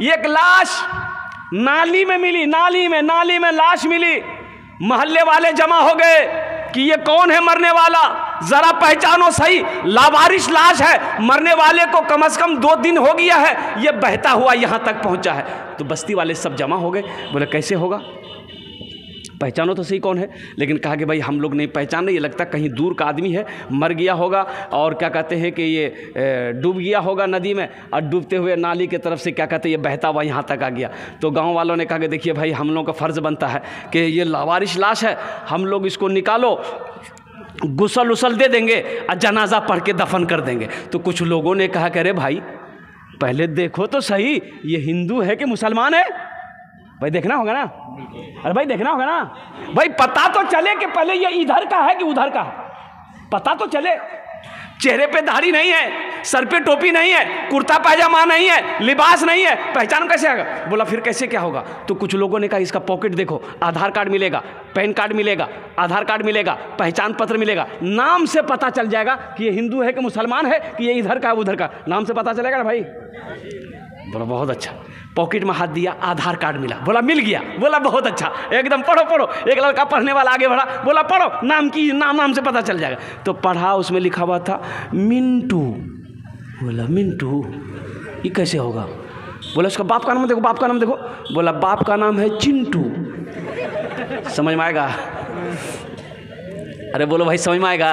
एक लाश नाली में मिली, नाली में लाश मिली। मोहल्ले वाले जमा हो गए कि ये कौन है मरने वाला, जरा पहचानो सही। लावारिश लाश है, मरने वाले को कम से कम 2 दिन हो गया है, ये बहता हुआ यहाँ तक पहुँचा है। तो बस्ती वाले सब जमा हो गए, बोले कैसे होगा, पहचानो तो सही कौन है। लेकिन कहा कि भाई हम लोग नहीं पहचान रहे, ये लगता कहीं दूर का आदमी है, मर गया होगा और क्या कहते हैं कि ये डूब गया होगा नदी में, और डूबते हुए नाली के तरफ से क्या कहते हैं ये बहता हुआ यहाँ तक आ गया। तो गांव वालों ने कहा कि देखिए भाई हम लोगों का फ़र्ज़ बनता है कि ये लावारिश लाश है, हम लोग इसको निकालो, गुसल उसल दे देंगे और जनाजा पढ़ के दफन कर देंगे। तो कुछ लोगों ने कहा कि अरे भाई पहले देखो तो सही, ये हिंदू है कि मुसलमान है, भाई देखना होगा ना, अरे भाई देखना होगा ना, भाई पता तो चले कि पहले ये इधर का है कि उधर का है, पता तो चले। चेहरे पे दाढ़ी नहीं है, सर पे टोपी नहीं है, कुर्ता पैजामा नहीं है, लिबास नहीं है, पहचान कैसे आएगा। बोला फिर कैसे क्या होगा। तो कुछ लोगों ने कहा इसका पॉकेट देखो, आधार कार्ड मिलेगा, पैन कार्ड मिलेगा, आधार कार्ड मिलेगा, पहचान पत्र मिलेगा, नाम से पता चल जाएगा कि ये हिंदू है कि मुसलमान है कि ये इधर का है उधर का, नाम से पता चलेगा ना भाई। बोला बहुत अच्छा। पॉकेट में हाथ दिया, आधार कार्ड मिला, बोला मिल गया, बोला बहुत अच्छा, एकदम पढ़ो पढ़ो। एक लड़का पढ़ने वाला आगे बढ़ा, बोला पढ़ो, नाम की नाम से पता चल जाएगा। तो पढ़ा, उसमें लिखा हुआ था मिंटू। बोला मिंटू ये कैसे होगा। बोला उसका बाप का नाम देखो, बाप का नाम देखो। बोला बाप का नाम है चिंटू। समझ में आएगा, अरे बोलो भाई समझ में आएगा।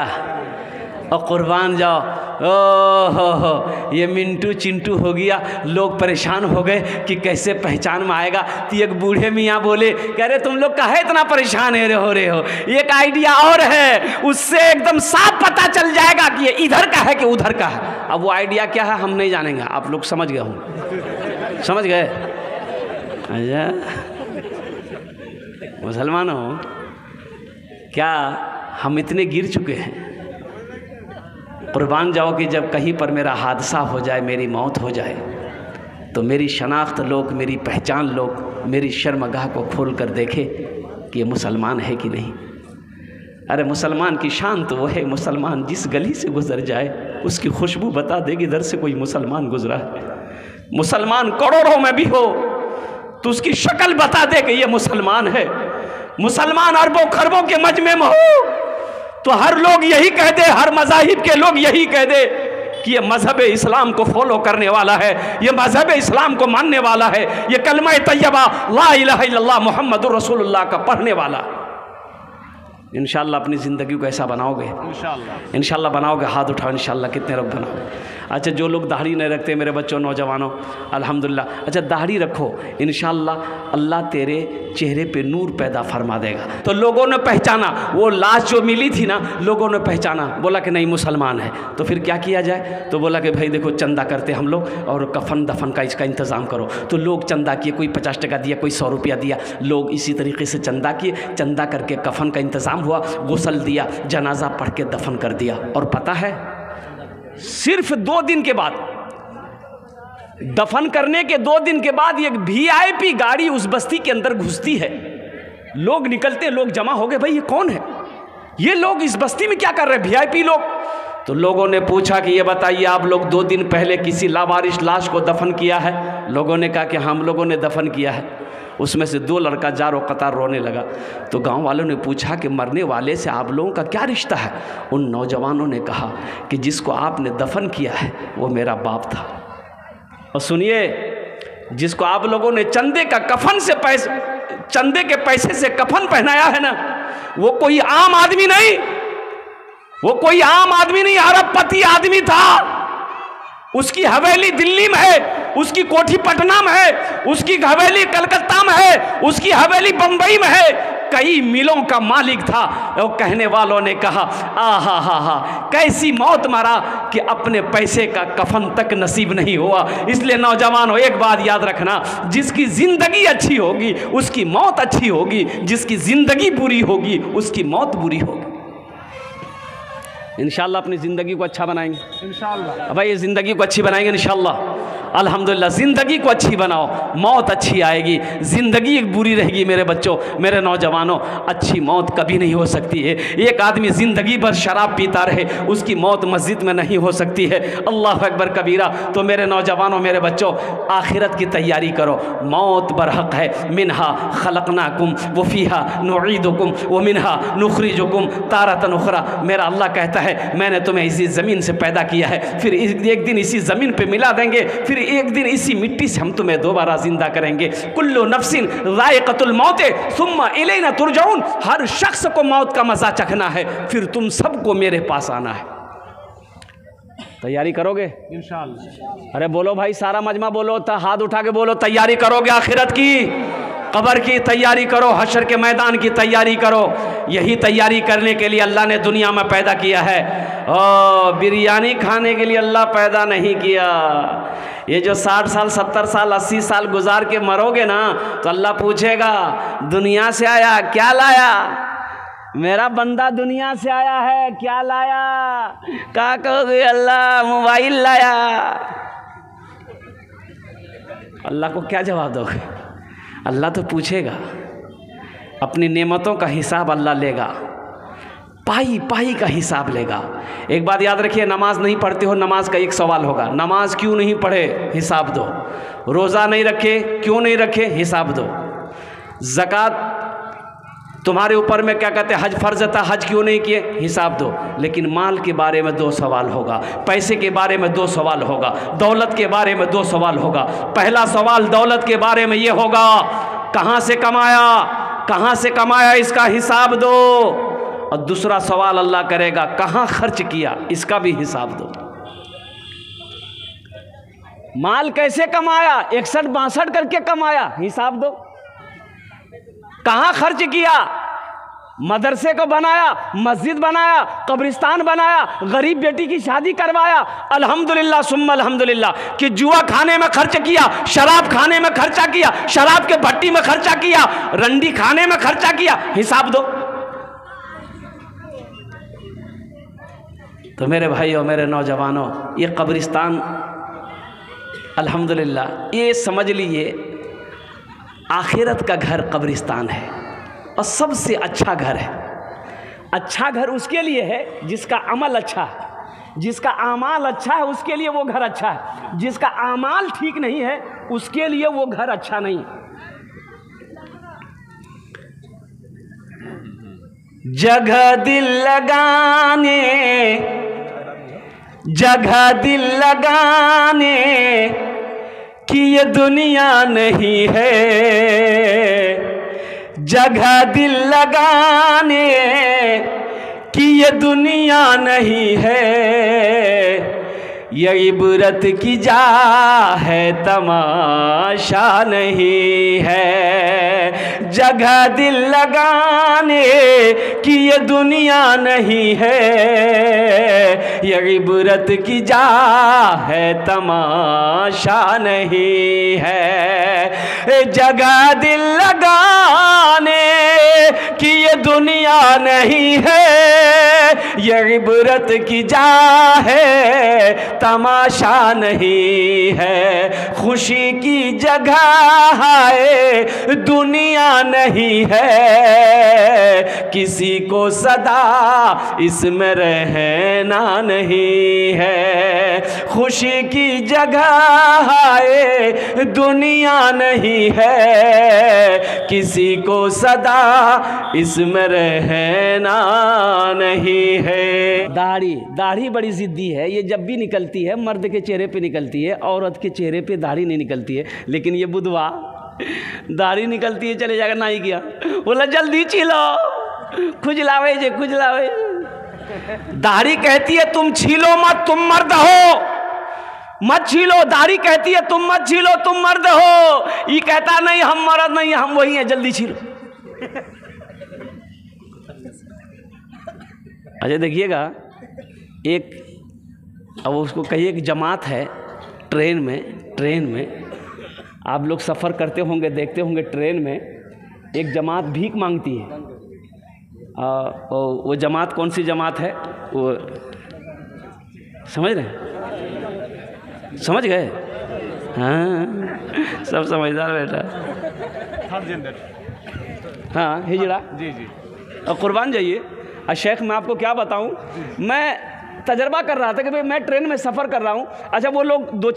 और कुर्बान जाओ, हो ये मिंटू चिंटू हो गया। लोग परेशान हो गए कि कैसे पहचान में आएगा। तो एक बूढ़े मियाँ बोले कह रहे तुम लोग काहे इतना परेशान हो रहे हो, एक आइडिया और है, उससे एकदम साफ पता चल जाएगा कि ये इधर का है कि उधर का है। अब वो आइडिया क्या है हम नहीं जानेंगे, आप लोग समझ गए हो, समझ गए। अच्छा मुसलमानों, क्या हम इतने गिर चुके हैं, कुर्बान जाओ कि जब कहीं पर मेरा हादसा हो जाए, मेरी मौत हो जाए, तो मेरी शनाख्त लोग, मेरी पहचान लोग मेरी शर्मगाह को खोल कर देखे कि ये मुसलमान है कि नहीं। अरे मुसलमान की शान तो वो है, मुसलमान जिस गली से गुजर जाए उसकी खुशबू बता देगी इधर से कोई मुसलमान गुजरा है। मुसलमान करोड़ों में भी हो तो उसकी शक्ल बता दे कि ये मुसलमान है। मुसलमान अरबों खरबों के मजमे में हो तो हर लोग यही कह दे, हर मज़ाहिब के लोग यही कह दे कि ये मज़हब इस्लाम को फॉलो करने वाला है, ये मज़हब इस्लाम को मानने वाला है, ये कलमा तैयबा ला इलाहा इल्लल्लाह मुहम्मदुर रसूलुल्लाह का पढ़ने वाला। इंशाअल्लाह अपनी ज़िंदगी को ऐसा बनाओगे, इंशाअल्लाह बनाओगे। हाथ उठाओ, इंशाअल्लाह कितने लोग बनाओगे। अच्छा जो लोग दाढ़ी नहीं रखते मेरे बच्चों नौजवानों, अल्हम्दुलिल्लाह, अच्छा दाढ़ी रखो, इंशाअल्लाह अल्लाह तेरे चेहरे पे नूर पैदा फरमा देगा। तो लोगों ने पहचाना, वो लाश जो मिली थी ना, लोगों ने पहचाना, बोला कि नहीं मुसलमान है। तो फिर क्या किया जाए, तो बोला कि भाई देखो चंदा करते हम लोग और कफन दफन का इसका इंतज़ाम करो। तो लोग चंदा किए, कोई 50 टका दिया, कोई 100 रुपया दिया, लोग इसी तरीके से चंदा किए, चंदा करके कफन का इंतज़ाम हुआ, गुसल दिया, जनाजा पढ़ के दफन कर दिया। और पता है सिर्फ 2 दिन के बाद, दफन करने के 2 दिन के बाद एक VIP गाड़ी उस बस्ती के अंदर घुसती है। लोग निकलते, लोग जमा हो गए, भाई ये कौन है, ये लोग इस बस्ती में क्या कर रहे हैं, VIP लोग। तो लोगों ने पूछा कि ये बताइए आप लोग 2 दिन पहले किसी लावारिश लाश को दफन किया है। लोगों ने कहा कि हम लोगों ने दफन किया है। उसमें से 2 लड़का जारो कतार रोने लगा। तो गांव वालों ने पूछा कि मरने वाले से आप लोगों का क्या रिश्ता है। उन नौजवानों ने कहा कि जिसको आपने दफन किया है वो मेरा बाप था। और सुनिए, जिसको आप लोगों ने चंदे के पैसे से कफन पहनाया है ना, वो कोई आम आदमी नहीं, वो कोई आम आदमी नहीं, अरबपति आदमी था। उसकी हवेली दिल्ली में है, उसकी कोठी पटना में है, उसकी हवेली कलकत्ता में है, उसकी हवेली बंबई में है, कई मिलों का मालिक था। और कहने वालों ने कहा आहा हा हा, कैसी मौत मरा कि अपने पैसे का कफन तक नसीब नहीं हुआ। इसलिए नौजवानों एक बात याद रखना, जिसकी ज़िंदगी अच्छी होगी उसकी मौत अच्छी होगी, जिसकी ज़िंदगी बुरी होगी उसकी मौत बुरी होगी। इंशाल्लाह अपनी ज़िंदगी को अच्छा बनाएंगे इंशाल्लाह। भाई, ये ज़िंदगी को अच्छी बनाएंगे इंशाल्लाह। अल्हम्दुलिल्लाह, ज़िंदगी को अच्छी बनाओ, मौत अच्छी आएगी। ज़िंदगी बुरी रहेगी मेरे बच्चों, मेरे नौजवानों, अच्छी मौत कभी नहीं हो सकती है। एक आदमी ज़िंदगी भर शराब पीता रहे, उसकी मौत मस्जिद में नहीं हो सकती है। अल्लाह अकबर कबीरा। तो मेरे नौजवानों, मेरे बच्चों, आखिरत की तैयारी करो। मौत बरहक है। मिनहा खलकनाकुम व फीहा नुईदुकुम व मिनहा नुखरिजुकुम तारतन उखरा। मेरा अल्लाह कहता है मैंने तुम्हें इसी ज़मीन से पैदा किया है, फिर एक दिन इसी ज़मीन पे मिला देंगे, फिर एक दिन इसी मिट्टी से हम तुम्हें दोबारा जिंदा करेंगे। कुल्लु नफ्सिन ज़ाइक़तुल मौत सुम्मा इलैना तुरजाऊन। हर शख्स को मौत का मज़ा चखना है, फिर तुम सबको मेरे पास आना है। तैयारी करोगे इंशाल्लाह। अरे बोलो भाई, सारा मजमा बोलो, हाथ उठा के बोलो, तैयारी करोगे आखिरत की, कब्र की तैयारी करो, हशर के मैदान की तैयारी करो। यही तैयारी करने के लिए अल्लाह ने दुनिया में पैदा किया है। बिरयानी खाने के लिए अल्लाह पैदा नहीं किया। ये जो 60 साल 70 साल 80 साल गुजार के मरोगे ना, तो अल्लाह पूछेगा दुनिया से आया क्या लाया? मेरा बंदा दुनिया से आया है, क्या लाया? क्या कहोगे? अल्लाह मोबाइल लाया। अल्लाह को क्या जवाब दोगे? अल्लाह तो पूछेगा, अपनी नेमतों का हिसाब अल्लाह लेगा, पाई पाई का हिसाब लेगा। एक बात याद रखिए, नमाज नहीं पढ़ते हो, नमाज का एक सवाल होगा, नमाज क्यों नहीं पढ़े? हिसाब दो। रोज़ा नहीं रखे, क्यों नहीं रखे? हिसाब दो। ज़कात तुम्हारे ऊपर में क्या कहते हैं, हज फ़र्ज़ था, हज क्यों नहीं किए? हिसाब दो। लेकिन माल के बारे में 2 सवाल होगा, पैसे के बारे में 2 सवाल होगा, दौलत के बारे में 2 सवाल होगा। पहला सवाल दौलत के बारे में ये होगा, कहाँ से कमाया, कहाँ से कमाया, इसका हिसाब दो। और दूसरा सवाल अल्लाह करेगा, कहाँ खर्च किया, इसका भी हिसाब दो। माल कैसे कमाया? 61-62 करके कमाया, हिसाब दो। कहाँ खर्च किया? मदरसे को बनाया, मस्जिद बनाया, कब्रिस्तान बनाया, गरीब बेटी की शादी करवाया, अल्हम्दुलिल्लाह सुम्मा अल्हम्दुलिल्लाह। कि जुआ खाने में खर्च किया, शराब खाने में खर्चा किया, शराब के भट्टी में खर्चा किया, रंडी खाने में खर्चा किया, हिसाब दो। तो मेरे भाइयों, मेरे नौजवानों, ये कब्रिस्तान अल्हम्दुलिल्लाह, ये समझ लीजिए आखिरत का घर कब्रिस्तान है, और सबसे अच्छा घर है। अच्छा घर उसके लिए है जिसका अमल अच्छा है, जिसका आमाल अच्छा है उसके लिए वो घर अच्छा है। जिसका आमाल ठीक नहीं है उसके लिए वो घर अच्छा नहीं। जगह दिल लगाने, जगह दिल लगाने कि ये दुनिया नहीं है, जगह दिल लगाने कि ये दुनिया नहीं है, ये इबरत की जा है, तमाशा नहीं है। जगह दिल लगाने कि ये दुनिया नहीं है, ये इबरत की जा है, तमाशा नहीं है। जगह दिल लगाने कि ये दुनिया नहीं है, ये इबरत की जा है, तमाशा नहीं है। खुशी की जगह है, दुनिया नहीं है, किसी को सदा इसमें रहना नहीं है। खुशी की जगह है, दुनिया नहीं है, किसी को सदा इसमें रहना नहीं है। दाढ़ी, दाढ़ी बड़ी जिद्दी है, ये जब भी निकलती है मर्द के चेहरे पे निकलती है, औरत के चेहरे पे दाढ़ी नहीं निकलती है। लेकिन ये बुधवा दाढ़ी निकलती है, चले जाकर नहीं किया, बोला जल्दी छीलो, खुजलावे जे खुजलावे। दाढ़ी कहती है तुम छीलो मत, तुम मर्द हो, मत छीलो। दाढ़ी कहती है तुम मत छीलो, तुम मर्द हो। ये कहता नहीं हम मर्द नहीं, हम वही हैं, जल्दी छीलो। अच्छा देखिएगा, एक अब उसको कहिए कि जमात है ट्रेन में आप लोग सफ़र करते होंगे, देखते होंगे, ट्रेन में एक जमात भीख मांगती है। वो जमात कौन सी जमात है? वो समझ रहे हैं? समझ गए? हाँ, सब समझदार बेटा। Third gender. हाँ, हिजड़ा। जी जी। और कुर्बान जाइए। और शेख मैं आपको क्या बताऊं, मैं तजर्बा कर रहा था कि भाई मैं ट्रेन में सफ़र कर रहा हूँ। अच्छा, वो लोग 2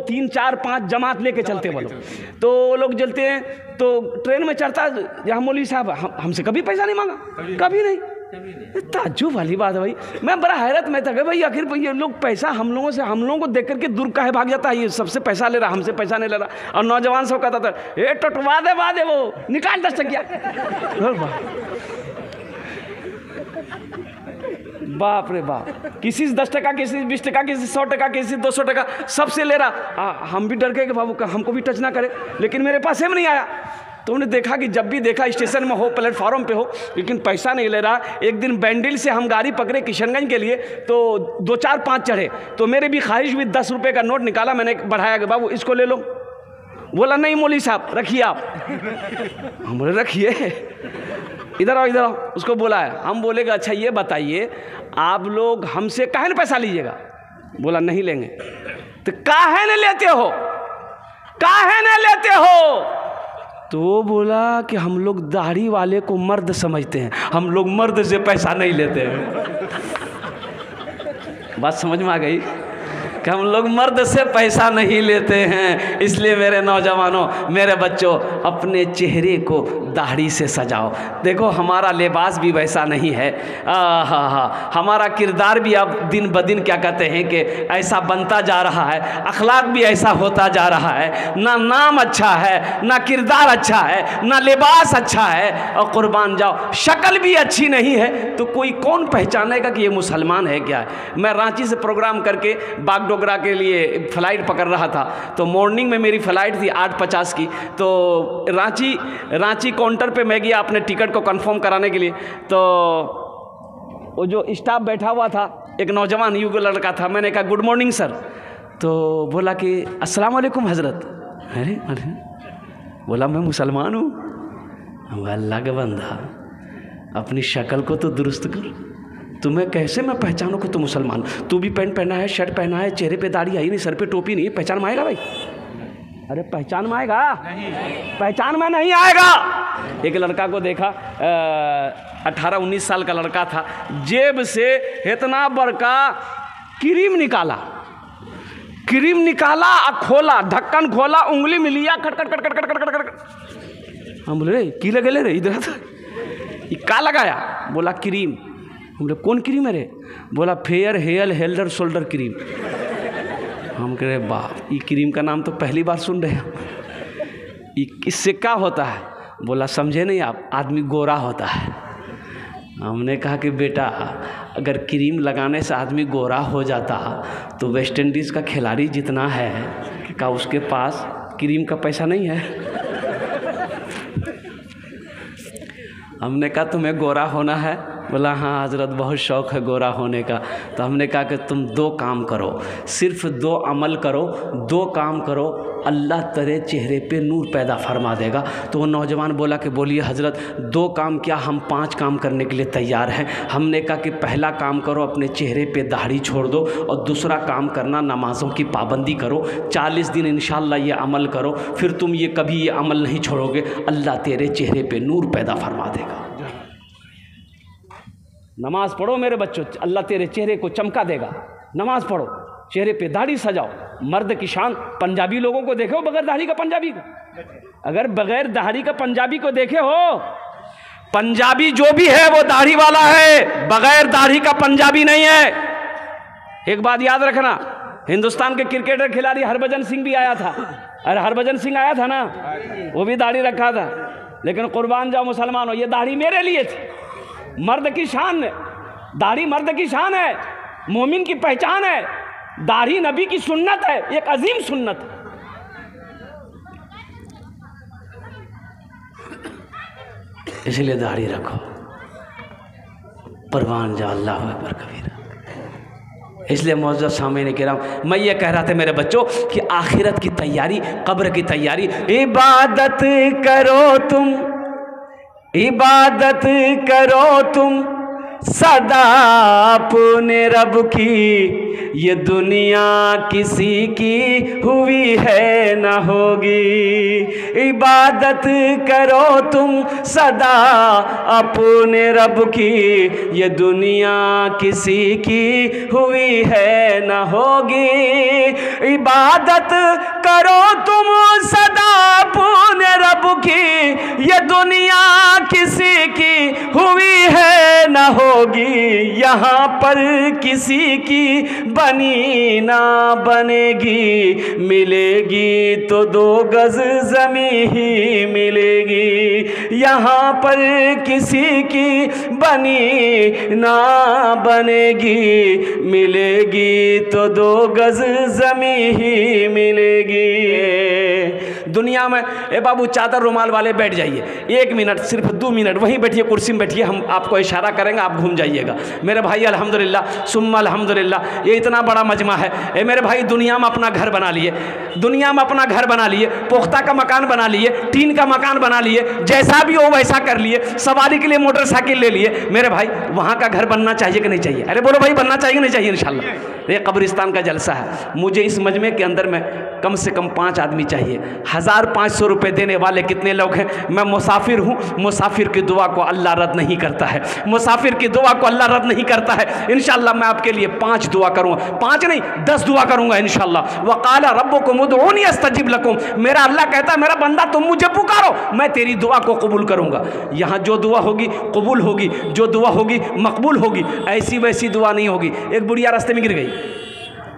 3 4 5 जमात लेके चलते वो लोग, तो वो लोग चलते हैं तो ट्रेन में चढ़ता यहाँ मौलवी साहब हमसे कभी पैसा नहीं मांगा, कभी नहीं। ताज्जुब वाली बात है भाई। मैं बड़ा हैरत में था कि भाई आखिर ये लोग पैसा हम लोगों को देख करके दूर काहे भाग जाता है, ये सबसे पैसा ले रहा, हमसे पैसा नहीं ले रहा। और नौजवान सब कहता था ए टटवा दे वो निकाल 10 टकिया। बाप रे बाप, किसी से 10 टका, किसी से 20 टका, किसी से 100 टका, किसी से 200 टका, सबसे ले रहा। हम भी डर गए कि बाबू हमको भी टच ना करे, लेकिन मेरे पास में नहीं आया। तो उन्होंने देखा कि जब भी देखा स्टेशन में हो, प्लेटफॉर्म पे हो, लेकिन पैसा नहीं ले रहा। एक दिन बैंडिल से हम गाड़ी पकड़े किशनगंज के लिए, तो 2 4 5 चढ़े, तो मेरे भी ख्वाहिश हुई, 10 रुपये का नोट निकाला, मैंने बढ़ाया कि बाबू इसको ले लो। बोला नहीं मौलवी साहब रखिए आप। हम बोले रखिए, इधर आओ। उसको बोला है, हम बोलेगा अच्छा ये बताइए आप लोग हमसे काहे न पैसा लीजिएगा? बोला नहीं लेंगे। तो काहे न लेते हो, काहे न लेते हो? तो वो बोला कि हम लोग दाढ़ी वाले को मर्द समझते हैं, हम लोग मर्द से पैसा नहीं लेते हैं। बात समझ में आ गई कि हम लोग मर्द से पैसा नहीं लेते हैं। इसलिए मेरे नौजवानों, मेरे बच्चों, अपने चेहरे को दाढ़ी से सजाओ। देखो हमारा लिबास भी वैसा नहीं है, हमारा किरदार भी अब दिन ब दिन क्या कहते हैं कि ऐसा बनता जा रहा है, अखलाक भी ऐसा होता जा रहा है। ना नाम अच्छा है, ना किरदार अच्छा है, ना लिबास अच्छा है, और कुर्बान जाओ शक्ल भी अच्छी नहीं है तो कोई कौन पहचानेगा कि ये मुसलमान है क्या है। मैं रांची से प्रोग्राम करके बागडोगरा के लिए फ़्लाइट पकड़ रहा था, तो मॉर्निंग में मेरी फ़्लाइट थी 8:50 की। तो रांची काउंटर पे मैं गया अपने टिकट को कंफर्म कराने के लिए। तो वो जो स्टाफ बैठा हुआ था, एक नौजवान युग लड़का था, मैंने कहा गुड मॉर्निंग सर। तो बोला कि अस्सलाम वालेकुम हज़रत। अरे बोला मैं मुसलमान हूँ। अल्लाह का बंदा, अपनी शक्ल को तो दुरुस्त कर, तुम्हें कैसे मैं पहचानूं कि तुम मुसलमान? तू भी पैंट पहना है, शर्ट पहना है, चेहरे पे दाढ़ी आई नहीं, सर पे टोपी नहीं, पहचान में आएगा भाई? अरे पहचान में आएगा? पहचान में नहीं आएगा। एक लड़का को देखा, 18-19 साल का लड़का था, जेब से इतना बड़का क्रीम निकाला, खोला, ढक्कन खोला, उंगली में लिया, खट खट खट खट खट खट खट। हम बोले रे की लगे ले रे, इधर ये का लगाया? बोला क्रीम। हम बोले कौन क्रीम है रे? बोला फेयर हेयर हेल्डर शोल्डर क्रीम। हम कह रहे बाप, ये क्रीम का नाम तो पहली बार सुन रहे हैं। इससे क्या होता है? बोला समझे नहीं आप, आदमी गोरा होता है। हमने कहा कि बेटा अगर क्रीम लगाने से आदमी गोरा हो जाता तो वेस्ट इंडीज़ का खिलाड़ी जितना है, क्या उसके पास क्रीम का पैसा नहीं है? हमने कहा तुम्हें गोरा होना है? बोला हाँ हज़रत बहुत शौक़ है गोरा होने का। तो हमने कहा कि तुम 2 काम करो, सिर्फ 2 अमल करो, 2 काम करो, अल्लाह तेरे चेहरे पे नूर पैदा फरमा देगा। तो वो नौजवान बोला कि बोलिए हज़रत 2 काम क्या, हम 5 काम करने के लिए तैयार हैं। हमने कहा कि पहला काम करो अपने चेहरे पे दाढ़ी छोड़ दो, और दूसरा काम करना नमाज़ों की पाबंदी करो। 40 दिन इंशाअल्लाह ये अमल करो, फिर तुम ये कभी ये अमल नहीं छोड़ोगे, अल्लाह तेरे चेहरे पे नूर पैदा फरमा देगा। नमाज पढ़ो मेरे बच्चों, अल्लाह तेरे चेहरे को चमका देगा। नमाज पढ़ो, चेहरे पे दाढ़ी सजाओ। मर्द की शान, पंजाबी लोगों को देखो बगैर दाढ़ी का पंजाबी को, अगर बगैर दाढ़ी का पंजाबी को देखे हो, पंजाबी जो भी है वो दाढ़ी वाला है, बगैर दाढ़ी का पंजाबी नहीं है। एक बात याद रखना, हिंदुस्तान के क्रिकेटर खिलाड़ी हरभजन सिंह भी आया था। अरे हरभजन सिंह आया था ना, वो भी दाढ़ी रखा था। लेकिन कुर्बान जाओ मुसलमानों, ये दाढ़ी मेरे लिए थी। मर्द की शान, दाढ़ी मर्द की शान है, मोमिन की पहचान है। दाढ़ी नबी की सुन्नत है, एक अजीम सुन्नत है। इसलिए दाढ़ी रखो, परवान जा अल्लाह अकबर कबीरा। इसलिए मौजूद सामने कह रहा हूँ, मैं ये कह रहा था मेरे बच्चों कि आखिरत की तैयारी, कब्र की तैयारी, इबादत करो तुम, इबादत करो तुम, सदा अपने रब की, ये दुनिया किसी की हुई है न होगी। इबादत करो तुम सदा अपने रब की, ये दुनिया किसी की हुई है न होगी। इबादत करो तुम सदा अपने रब की, ये दुनिया किसी की हुई है न होगी। यहाँ पर किसी की बनी ना बनेगी, मिलेगी तो 2 गज ज़मीं ही मिलेगी। यहाँ पर किसी की बनी ना बनेगी, मिलेगी तो 2 गज ज़मीं ही मिलेगी। दुनिया में ए बाबू चादर रुमाल वाले बैठ जाइए, 1 मिनट, सिर्फ 2 मिनट वहीं बैठिए, कुर्सी में बैठिए, हम आपको इशारा करेंगे, आप घूम जाइएगा। मेरे भाई अल्हम्दुलिल्लाह सुम्मा अल्हम्दुलिल्लाह, ये इतना बड़ा मजमा है। ए मेरे भाई दुनिया में अपना घर बना लिए, दुनिया में अपना घर बना लिए, पुख्ता का मकान बना लिए, टीन का मकान बना लिए, जैसा भी हो वैसा कर लिए, सवारी के लिए मोटरसाइकिल ले लिए। मेरे भाई वहाँ का घर बनना चाहिए कि नहीं चाहिए? अरे बोलो भाई, बनना चाहिए कि नहीं चाहिए? इंशाल्लाह। ये कब्रिस्तान का जलसा है। मुझे इस मजमे के अंदर में कम से कम 5 आदमी चाहिए। 1500 रुपये देने वाले कितने लोग हैं? मैं मुसाफिर हूँ, मुसाफिर की दुआ को अल्लाह रद्द नहीं करता है, मुसाफिर की दुआ को अल्लाह रद्द नहीं करता है। इंशाल्लाह मैं आपके लिए 5 दुआ करूँगा, 5 नहीं 10 दुआ करूँगा इंशाल्लाह। वक़ाला रब्बुकुम उदऊनी अस्तजिब लकुम, मेरा अल्लाह कहता है मेरा बंदा तुम मुझे पुकारो, मैं तेरी दुआ को कबूल करूँगा। यहाँ जो दुआ होगी कबूल होगी, जो दुआ होगी मकबूल होगी, ऐसी वैसी दुआ नहीं होगी। एक बुढ़िया रास्ते में गिर गई,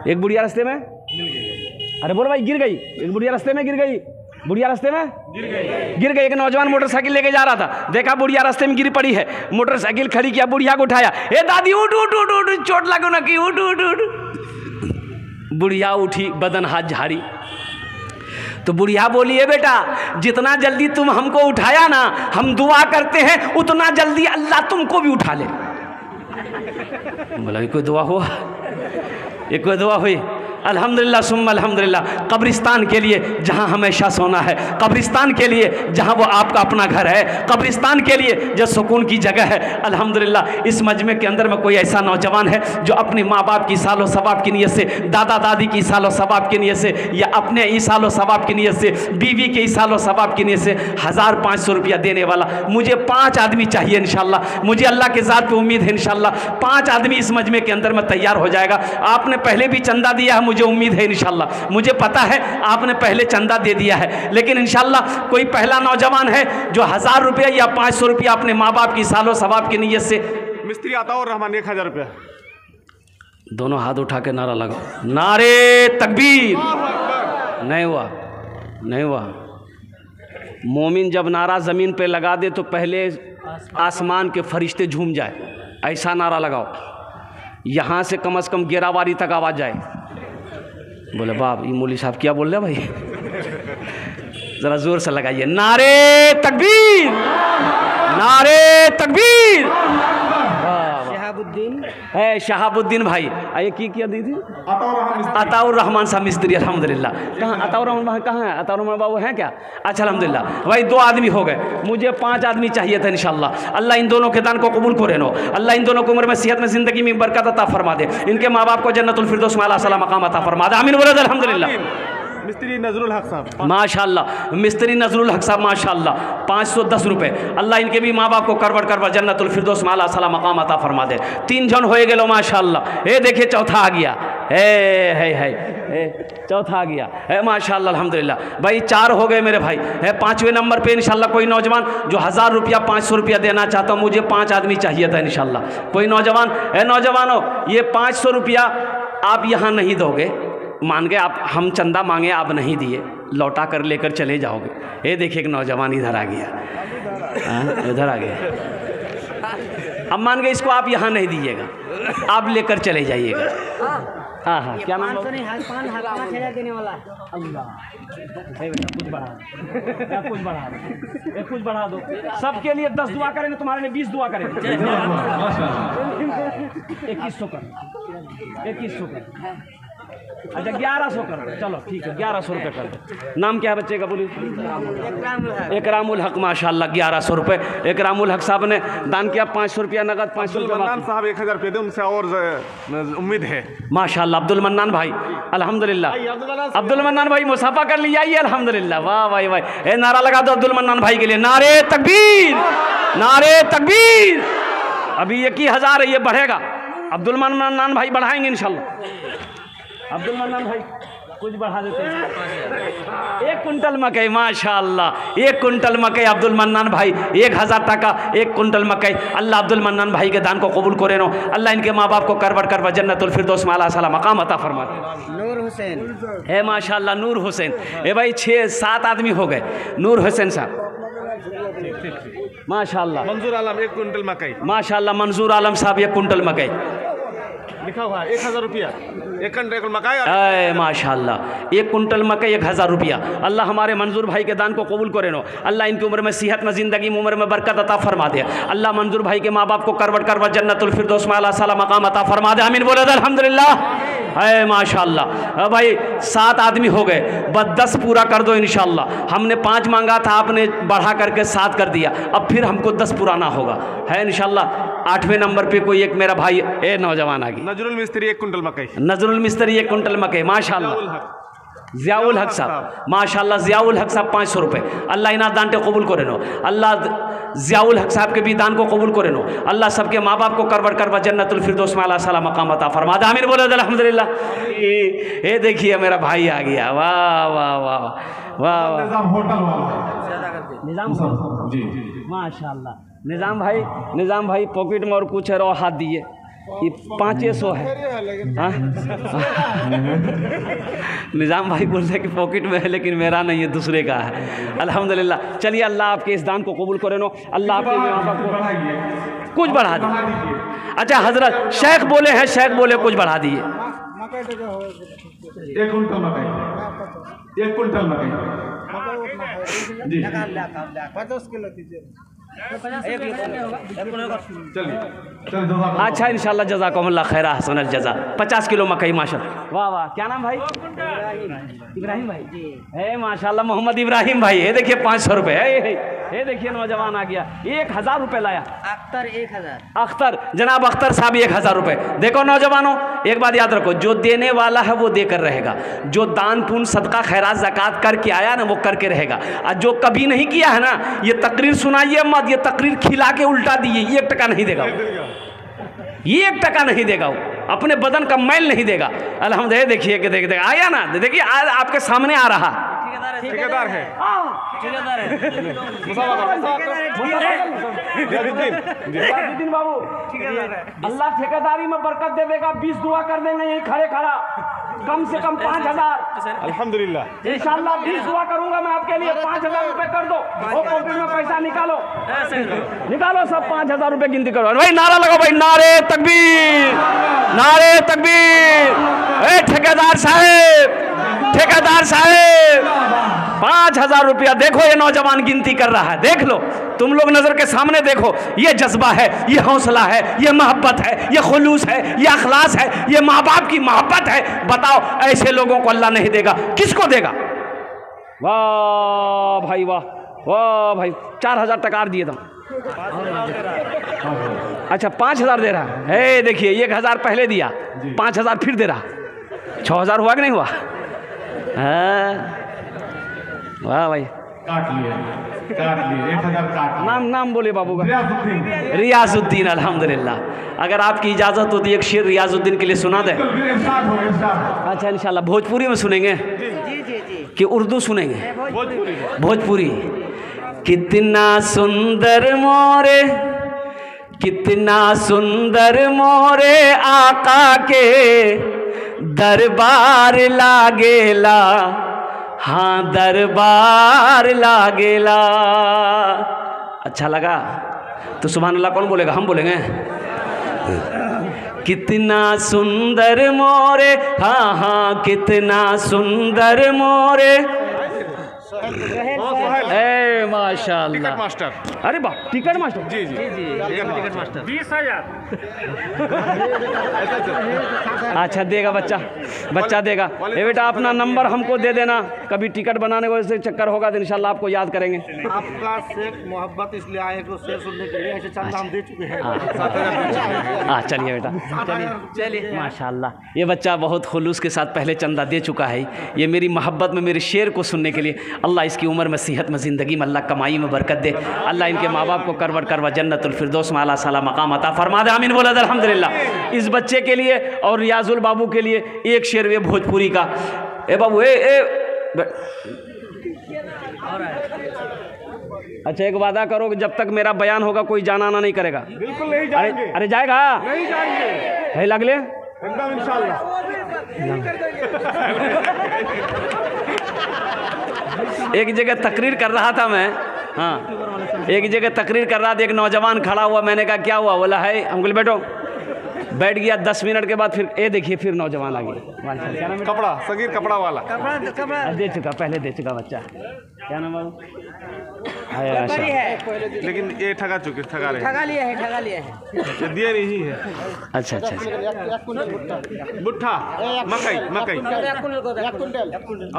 एक बुढ़िया रास्ते में अरे बोलो भाई गिर गई, एक बुढ़िया रास्ते में गिर गई, बुढ़िया रास्ते में गिर गई। एक नौजवान मोटरसाइकिल लेके जा रहा था, देखा बुढ़िया रास्ते में गिरी पड़ी है, मोटरसाइकिल खड़ी किया, बुढ़िया को उठाया, ए दादी उठ उठ उठ उठ, चोट लगो ना कि उठ उठ उठ। बुढ़िया उठी, बदन हाथ झाड़ी, तो बुढ़िया बोली है बेटा जितना जल्दी तुम हमको उठाया ना, हम दुआ करते हैं उतना जल्दी अल्लाह तुमको भी उठा ले। बोला कोई दुआ हुआ, ये कोई दुआ हुई? अल्हम्दुलिल्लाह सुम्मा अल्हम्दुलिल्लाह। कब्रिस्तान के लिए जहाँ हमेशा सोना है, कब्रिस्तान के लिए जहाँ वो आपका अपना घर है, कब्रिस्तान के लिए जो सुकून की जगह है। अल्हम्दुलिल्लाह इस मजमे के अंदर में कोई ऐसा नौजवान है जो अपने माँ बाप की सालो सवाब की नीयत से, दादा दादी की सालो सवाब की नीयत से, या अपने ईसालो सवाब की नीयत से, बीवी के ईसालो सवाब की नीयत से 1500 रुपया देने वाला। मुझे 5 आदमी चाहिए इंशाल्लाह, मुझे अल्लाह के ज़ात पे उम्मीद है इंशाल्लाह 5 आदमी इस मजमे के अंदर में तैयार हो जाएगा। आपने पहले भी चंदा दिया है, मुझे उम्मीद है इंशाल्लाह, मुझे पता है आपने पहले चंदा दे दिया है, लेकिन इंशाल्लाह कोई पहला नौजवान है जो 1000 रुपया या 500 रुपया अपने माँ बाप की सालो सवाब की नीयत से। मिस्त्री अताउर रहमान 1000 रुपया। दोनों हाथ उठा के नारा लगाओ, नारे तकबीर। नहीं हुआ, नहीं हुआ। मोमिन जब नारा ज़मीन पे लगा दे तो पहले आसमान के फरिश्ते झूम जाए, ऐसा नारा लगाओ, यहाँ से कम 11वारी तक आवाज़ जाए। बोले बाप ये मौलवी साहब क्या बोल रहे भाई, ज़रा ज़ोर से लगाइए, नारे तकबीर, नारे तकबीर। शहाबुद्दीन है, शहाबुद्दीन भाई आइए की किया दी थी अताउर रहमान साहब मिस्त्री। अल्हम्दुलिल्लाह कहाँ अताउर रहमान भाई कहाँ है? अताउर रहमान बाबू हैं क्या? अच्छा अल्हम्दुलिल्लाह भाई 2 आदमी हो गए, मुझे 5 आदमी चाहिए था इंशाल्लाह। अल्लाह इन दोनों के दान को कबूल करे नो, अल्लाह इन दोनों को उम्र में सेहत में ज़िंदगी में बरकत अता फरमा दे, इनके माँ बाप को जन्नतुल फिरदौस में आला मकाम अता फरमा दे। आमीन बोले अल्हम्दुलिल्लाह। मिस्त्री नजरुल हक साहब माशाल्लाह, मिस्त्री नजरुल हक साहब माशाल्लाह 510 रुपये। अल्लाह इनके भी माँ बाप को करवट जन्नतुल फिरदौस में आला मकाम अता फरमा दे। 3 जन हो गए माशाल्लाह। ये देखिए चौथा आ गया, चौथा आ गया है माशाल्लाह अल्हम्दुलिल्लाह। भाई 4 हो गए मेरे भाई है। 5वें नंबर पे इंशाल्लाह कोई नौजवान जो 1000 रुपया 500 रुपया देना चाहता हूँ, मुझे 5 आदमी चाहिए था इंशाल्लाह। कोई नौजवान है? नौजवानों ये 500 रुपया आप यहाँ नहीं दोगे, मान गए आप, हम चंदा मांगे आप नहीं दिए, लौटा कर लेकर चले जाओगे। ये देखिए एक नौजवान इधर आ गया, इधर आ गया। अब मान गए इसको आप यहाँ नहीं दीजिएगा, आप लेकर चले जाइएगा। हाँ हाँ क्या नाम? देने वाला अल्लाह कुछ बढ़ा दो, कुछ बढ़ा दो, कुछ बढ़ा दो। सबके लिए 10 दुआ करेंगे, तुम्हारे लिए 20 दुआ करेंगे। 2100 कर, 2100 कर। अच्छा 1100 कर दो, चलो ठीक है 1100 रुपये कर दो। नाम क्या है बच्चे का बोलिए? इकरामुल हक। माशाल्लाह 1100 रुपये इकरामुल हक साहब ने दान किया। 500 रुपया नगद, 500 अब्दुल रुपया मन्नान साहब 1000 रुपये दे, उनसे और उम्मीद है। माशाल्लाह अब्दुल मन्नान भाई अल्हम्दुलिल्लाह। अब्दुल मन्नान भाई मुसाफा कर लिया ये अल्हम्दुलिल्लाह। वाह भाई भाई, ए नारा लगा दो अब्दुल मन्नान भाई के लिए, नारे तकबीर, नारे तकबीर। अभी 21,000 है, ये बढ़ेगा। अब्दुल मन्नान भाई बढ़ाएंगे इंशाल्लाह। अब्दुल मन्नान भाई कुछ बढ़ा देते हैं। 1 कुंटल मकई माशाल्लाह, 1 कुंटल मकई अब्दुल मन्नान भाई 1000 टका 1 कुंटल मकई। अल्लाह अब्दुल मन्नान भाई के दान को कबूल करे नो। अल्लाह इनके माँ बाप को करबट करबट जन्नतुल फिरदौस में आला सला मकाम अता फरमाते। नूर हुसैन है माशाल्लाह नूर हुसैन। ए भाई 6-7 आदमी हो गए। नूर हुसैन साहब माशाल्लाह। मंजूर आलम 1 कुंटल मकई माशाल्लाह मंजूर आलम साहब 1 कुंटल मकई लिखा हुआ है। 1000 रुपया 1 कुंटल मकई। अय माशाल्लाह 1 कुंटल मकई 1000 रुपया। अल्लाह हमारे मंजूर भाई के दान को कबूल करे नो। अल्लाह इनकी उम्र में सेहत में, ज़िंदगी में, उम्र में बरकत अता फरमा दे। अल्लाह मंजूर भाई के माँ बाप को करवट करवट जन्नतुल फिरदौस में आला सला मकाम अता फरमा दे। आमीन बोले अल्हम्दुलिल्लाह। है माशाल्लाह। भाई 7 आदमी हो गए, बस 10 पूरा कर दो इंशाल्लाह। हमने 5 मांगा था, आपने बढ़ा करके 7 कर दिया। अब फिर हमको 10 पुराना होगा है इंशाल्लाह। 8वें नंबर पे कोई एक मेरा भाई ए नौजवान आ गया, नजरुल मिस्त्री 1 कुंटल मकई। नजरुल मिस्त्री 1 कुंटल मकई माशाल्लाह। ज़ियाउल हक साहब माशाल्लाह, ज़ियाउल हक साहब 500 रुपये। अल्लाह इना दान को कबूल करे नो। अल्लाह ज़ियाउल हक साहब के भी दान को कबूल करे नो। अल्लाह सबके माँ बाप को करबट करबट जन्नतुल फिरदौस में आला सला मकाम अता फरमा दे। आमीन बोले अल्हम्दुलिल्लाह। ये देखिए मेरा भाई आ गया। वाह वाह वाह वाह वाह। होटल वाला निज़ाम जी माशाल्लाह। निज़ाम भाई पॉकेट में और कुछ है और हाथ दिए। ये 500 है। हाँ निज़ाम भाई बोल रहे कि पॉकेट में है लेकिन मेरा नहीं है, दूसरे का है। अल्हम्दुलिल्लाह। चलिए अल्लाह आपके इस दान को कबूल करे नो। अल्लाह आपके माँ बाप को कुछ बढ़ा दिए। अच्छा हजरत शेख बोले हैं, शेख बोले कुछ बढ़ा दिए। 1 कुंटल मकई 1 कुंटल मकई जी। 50 किलो दीजिए। अच्छा इंशाल्लाह जज़ाकुमुल्लाह खैरा हसनल जज़ा। 50 किलो मकई माशाल्लाह। वाह वाह। क्या नाम भाई? इब्राहिम भाई है माशाल्लाह। मोहम्मद इब्राहिम भाई। ये देखिए 500 रुपये है। ये देखिए नौजवान आ गया, 1000 रुपये लाया। अख्तर 1000। अख्तर जनाब अख्तर साहब 1000 रुपये। देखो नौजवानों एक बात याद रखो, जो देने वाला है वो देकर रहेगा। जो दान पुण्य सदका खैरात ज़कात करके आया ना वो करके रहेगा। और जो कभी नहीं किया है ना, ये तकरीर सुनाइए मत, ये तकरीर खिला के उल्टा दिए, 1 टका नहीं देगा वो। 1 टका नहीं देगा वो, अपने बदन का मैल नहीं देगा। अल्हम्दुलिल्लाह। देखिए कि देख आया ना, देखिए आज आपके सामने आ रहा। ठेकेदार है जियादुद्दीन बाबू। अल्लाह ठेकेदारी में बरकत दे देगा। 20 दुआ कर देंगे यहीं खड़े खड़ा, कम से कम 5000 अल्हम्दुलिल्लाह। इंशाल्लाह 20 दुआ करूंगा मैं आपके लिए। 5000 रुपये कर दो। वो पॉकेट में पैसा निकालो, निकालो सब 5000 रुपये गिनती करो। भाई नारा लगाओ भाई, नारे तकबीर, नारे तकबीर। ए ठेकेदार साहब, ठेकेदार साहब 5000 रुपया। देखो ये नौजवान गिनती कर रहा है, देख लो तुम लोग नजर के सामने देखो। ये जज्बा है, ये हौसला है, ये मोहब्बत है, ये खुलूस है, ये अखलास है, ये माँ बाप की मोहब्बत है। बताओ ऐसे लोगों को अल्लाह नहीं देगा, किसको देगा? वाह भाई वाह, वाह भाई। 4000 टका दिए था। अच्छा 5000 दे रहा है। देखिए 1000 पहले दिया, 5000 फिर दे रहा। 6000 हुआ कि नहीं हुआ? वाह भाई। काट लिए 1000 काट। नाम बोले बाबू का? रियाजुद्दीन। अल्हम्दुलिल्लाह। अगर आपकी इजाज़त होती है एक शेर रियाजुद्दीन के लिए सुना दे। अच्छा इंशाल्लाह भोजपुरी में सुनेंगे कि उर्दू सुनेंगे? भोजपुरी। कितना सुंदर मोरे, कितना सुंदर मोरे आका के दरबार लागेला, हाँ दरबार लागेला। अच्छा लगा तो सुभान अल्लाह कौन बोलेगा? हम बोलेंगे। कितना सुंदर मोरे, हाँ हाँ कितना सुंदर मोरे। माशाल्लाह। Ticket master. अरे वाह, टिकट मास्टर। जी जी जी टिकट मास्टर 20,000। अच्छा देगा बच्चा देगा। ये बेटा अपना नंबर हमको दे देना, कभी टिकट बनाने को ऐसे चक्कर होगा तो इंशाल्लाह आपको याद करेंगे। आपका शेख मोहब्बत इसलिए आए को शेर सुनने के लिए, ऐसे चंदा हम दे चुके हैं। हाँ चलिए बेटा, चलिए माशाल्लाह ये बच्चा बहुत खुलूस के साथ पहले चंदा दे चुका है। ये मेरी मोहब्बत में मेरे शेर को सुनने के लिए, अल्लाह इसकी उम्र में, सेहत में, ज़िंदगी में, अल्लाह कमाई में बरकत दे। अल्लाह इनके माँ बाप को करवट करवा जन्नतुल फिरदौस में आला साला मकाम अता फरमा दे। आमीन बोला अल्हम्दुलिल्लाह। इस बच्चे के लिए और रियाजुल बाबू के लिए एक शेर वे भोजपुरी का। ए बाबू अच्छा एक वादा करो कि जब तक मेरा बयान होगा कोई जाना आना नहीं करेगा। बिल्कुल नहीं जाएंगे। अरे जाएगा, नहीं जाएंगे है लगले एकदम इंशाल्लाह। एक जगह तकरीर कर रहा था मैं, हाँ एक जगह तकरीर कर रहा था, एक नौजवान खड़ा हुआ, मैंने कहा क्या हुआ? बोला है अंकुल बैठो। बैठ गया, 10 मिनट के बाद फिर ये देखिए फिर नौजवान आ गया। कपड़ा सगीर कपड़ा वाला दे चुका, पहले दे चुका बच्चा। क्या नाम बाबू? लेकिन ये ठगा रहे ठगा लिया है ये दिए नहीं है। अच्छा अच्छा अच्छा। बुट्ठा मकई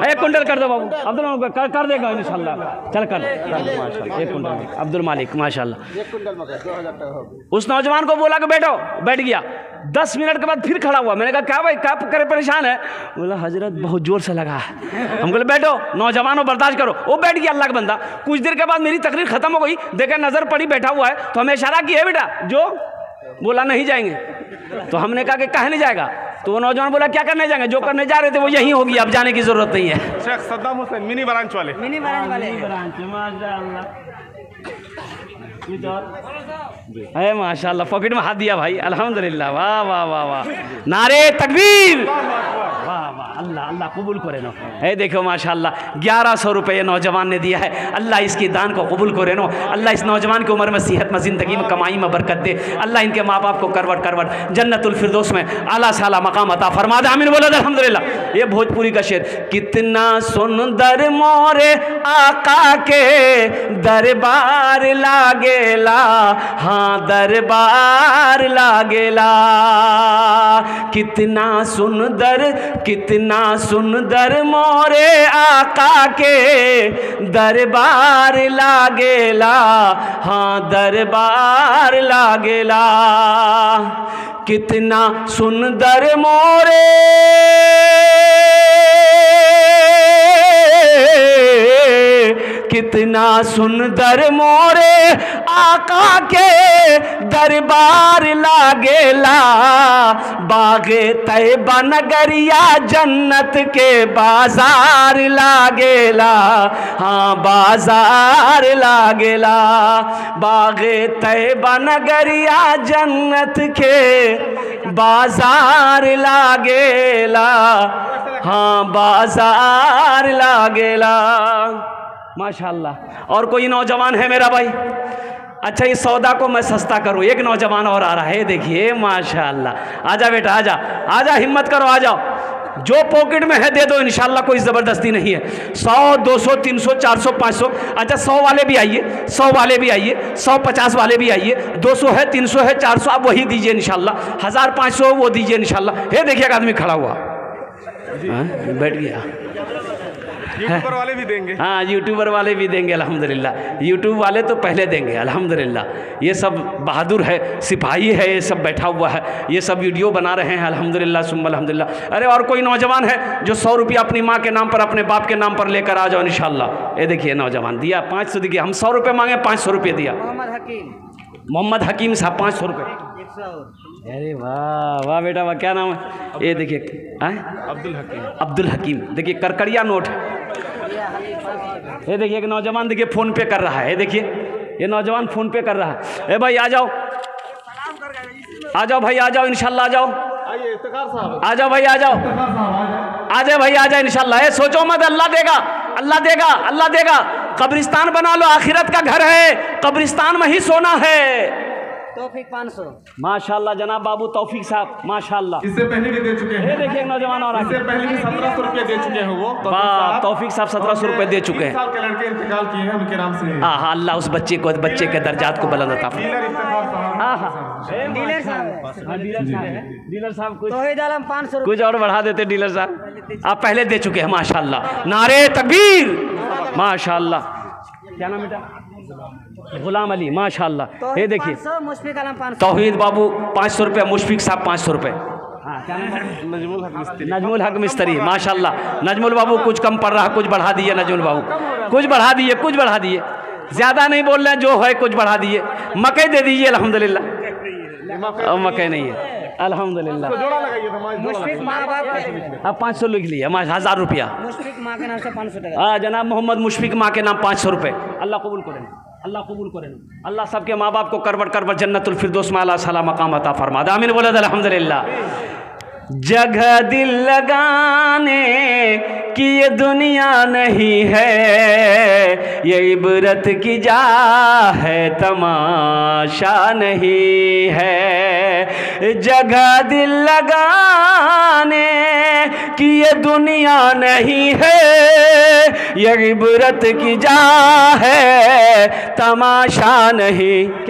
1 कुंटल कर दो बाबू। अब्दुल कर देगा इंशाल्लाह। चल कर माशाल्लाह 1 कुंटल। अब्दुल मालिक माशाल्लाह। 1 कुंटल मकई 2000 टका हो। उस नौजवान को बोला कि बैठो, बैठ गया। 10 मिनट के बाद फिर खड़ा हुआ। मैंने कहा क्या भाई क्या करे परेशान है? बोला हजरत बहुत जोर से लगा है। हम बोले बैठो, नौजवानों बर्दाश्त करो। वो बैठ गया अल्लाह का बंदा। कुछ देर के बाद मेरी तकरीर खत्म हो गई, देखा नजर पड़ी बैठा हुआ है, तो हमें इशारा किया बेटा जो। बोला नहीं जाएंगे। तो हमने कहा कि कहे नहीं जाएगा? तो वो नौजवान बोला क्या करने जाएंगे? जो करने जा रहे थे वो यही होगी, अब जाने की जरूरत नहीं है। शेख सद्दाम हुसैन मिनी ब्रांच वाले। है माशाल्लाह, पॉकेट में हाथ दिया भाई, अल्हम्दुलिल्लाह। वाह वाह वाह वाह, नारे तकबीर, वाह वाह, अल्लाह अल्लाह कबूल करे नो। है देखो माशाल्लाह 1100 रुपये ये नौजवान ने दिया है। अल्लाह इसकी दान को कबूल करे नो। अल्लाह इस नौजवान की उम्र में, सेहत में, ज़िंदगी में, कमाई में बरकत दे। अल्लाह इनके माँ बाप को करवट करवट जन्नतुल फिरदौस में आला साला मकाम अता फरमा दे। आमीन बोलो अल्हम्दुलिल्लाह। ये भोजपुरी का शेर। कितना सुंदर मोरे आका के दरबार लागेला, हाँ दरबार लागेला। कितना सुंदर मोरे आका के दरबार लागेला, हाँ दरबार लागेला। कितना सुंदर मोरे कितना सुंदर मोरे आका के दरबार लागेला। बागे तैबा नगरिया जन्नत के बाजार लागेला, हाँ बाजार लागेला। बागे तैबा नगरिया जन्नत के बाजार लागेला, हाँ बाजार लागेला। माशाल्लाह। और कोई नौजवान है मेरा भाई? अच्छा इस सौदा को मैं सस्ता करूँ। एक नौजवान और आ रहा है, देखिए माशाल्लाह। आजा बेटा आजा, आजा हिम्मत करो, आ जाओ। जो पॉकेट में है दे दो इंशाल्लाह, कोई ज़बरदस्ती नहीं है। 100 200 300 400 500। अच्छा 100 वाले भी आइए, 100 वाले भी आइए, 150 वाले भी आइए। 200 है, 300 है, 400 आप वही दीजिए इंशाल्लाह। 1500 वो दीजिए इंशाल्लाह। ये देखिए एक आदमी खड़ा हुआ, बैठ गया। यूट्यूबर वाले भी देंगे। हाँ यूट्यूबर वाले भी देंगे अल्हम्दुलिल्लाह। यूट्यूब वाले तो पहले देंगे अल्हम्दुलिल्लाह। ये सब बहादुर है, सिपाही है, ये सब बैठा हुआ है, ये सब वीडियो बना रहे हैं अल्हम्दुलिल्लाह सुम्मा अल्हम्दुलिल्लाह। अरे और कोई नौजवान है जो 100 रुपया अपनी माँ के नाम पर, अपने बाप के नाम पर लेकर आ जाओ इंशाल्लाह। ये देखिए नौजवान दिया 500 दिया। हम 100 रुपये मांगे, 500 रुपये दिया। मोहम्मद हकीम साहब 500 रुपये। अरे वाह वाह बेटा वाह, क्या नाम है? ये देखिए अब्दुल हकीम। देखिए करकड़िया नोट है। ये देखिए एक नौजवान देखिए फ़ोन पे कर रहा है। ये देखिए ये नौजवान फ़ोन पे कर रहा है। ए भाई आ जाओ, आ जाओ भाई, आ जाओ इंशाल्लाह, आ जाओ, आ जाओ भाई, आ जाओ, आ जाओ भाई, आ जाओ इंशाल्लाह। सोचो मत, अल्लाह देगा, अल्लाह देगा, अल्लाह देगा। कब्रिस्तान बना लो, आखिरत का घर है, कब्रिस्तान में ही सोना है। तौफीक 500। माशाल्लाह जनाब बाबू तौफीक साहब माशाल्लाह। इससे पहले भी दे चुके ये हैं, देखिए एक नौजवान और इससे पहले भी 1700 रुपये दे चुके हैं वो वाह तौफीक साहब 1700 रुपये दे चुके 20 हैं। साल के लड़के इंतकाल किए हैं, उनके नाम से हाँ अल्लाह उस बच्चे के दर्जात को बुलंद अता फरमाए। डीलर इफ्तिखार साहब। हाँ हाँ डीलर साहब डीलर साहब कुछ तौहीद आलम 500 रुपये। कुछ और बढ़ा देते डीलर साहब, आप पहले दे चुके हैं माशाल्लाह। नारे तकबीर माशाल्लाह। क्या नाम बेटा? गुलाम अली माशाल्लाह। ये देखिए 500, मुशफिक आलम 500। तौहीद बाबू 500 रुपये, मुशफिक साहब 500 रुपये। नजमुल हक मिस्त्री माशाल्लाह। नजमुल बाबू कुछ कम पड़ रहा, कुछ बढ़ा दिए नजमुल बाबू, कुछ बढ़ा दिए, कुछ बढ़ा दिए, ज़्यादा नहीं बोल रहे हैं, जो है कुछ बढ़ा दिए। मकई दे दीजिए अल्हम्दुलिल्लाह। अब मकई नहीं है अल्हम्दुलिल्लाह। जोड़ा लगाइए तो हमारे जोड़ा मुशफिक माँ बाप अब 500 लिख लिया, 1000 रुपया। मुशफिक माँ के नाम से 500 टका। हाँ जनाब मोहम्मद मुशफिक माँ के नाम 500 रुपये। अल्लाह कबूल करें, अल्लाह कबूल करें। अल्लाह सबके माँ बाप को करबट जन्नतुल फिरदौस में अल्लाह सला मकाम अता फरमा दे। आमीन बोले अल्हम्दुलिल्लाह। जगह दिल लगाने की ये दुनिया नहीं है, ये इबरत की जा है तमाशा नहीं है। जगह दिल लगाने की ये दुनिया नहीं है, ये इबरत की जा है तमाशा नहीं। क्या